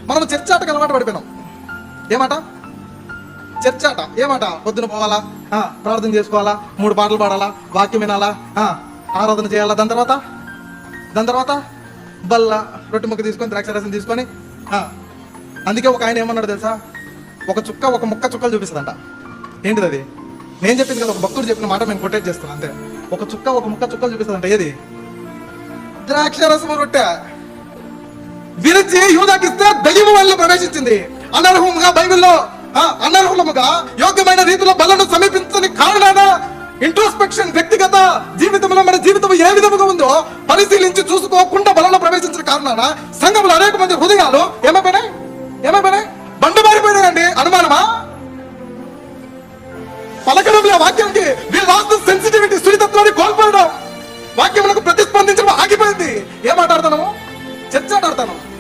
మనం చర్చాటకు అలవాటు పడిపోయినాం. ఏమాట చర్చాట, ఏమాట పొద్దున పోవాలా, ప్రార్థన చేసుకోవాలా, 3 పాటలు పాడాలా, వాక్యం వినాలా, ఆరాధన చేయాలా, దాని తర్వాత బల్ల రొట్టె ముక్క తీసుకొని ద్రాక్షరసం తీసుకొని. అందుకే ఒక ఆయన ఏమన్నాడు తెలుసా, ఒక ముక్క చుక్కలు చూపిస్తుందంట. ఏంటిది అది? నేను చెప్పింది కదా, ఒక భక్తుడు చెప్పిన మాట నేను కొటేట్ చేస్తాను అంతే. ఒక ముక్క చుక్కలు చూపిస్తుందంట. ఏది? ద్రాక్షరసం రొట్టె విరిచి యూదాకిస్తే దయ్యం వల్ల ప్రవేశించింది. అనర్హముగా బైబిల్లో అనర్హముగా యోగ్యమైన రీతిలో బలను సమీపించని కారణాన ఇంట్రోస్పెక్షన్, వ్యక్తిగత జీవితంలో మన జీవితం ఏ విధముగా ఉందో పరిశీలించి చూసుకోకుండా బలంలో ప్రవేశించిన కారణాన సంఘంలో అనేక మంది హృదయాలు ఏమైపోయినాయి? బండబారిపోయినాయండి. అనుమానమా? పలకడంలో వాక్యానికి వీళ్ళ సెన్సిటివిటీ, సున్నితత్వాన్ని కోల్పోవడం, వాక్యములకు ప్రతిస్పందించడం ఆగిపోయింది. ఏం మాట్లాడతాము? చర్చ ఆడతాను.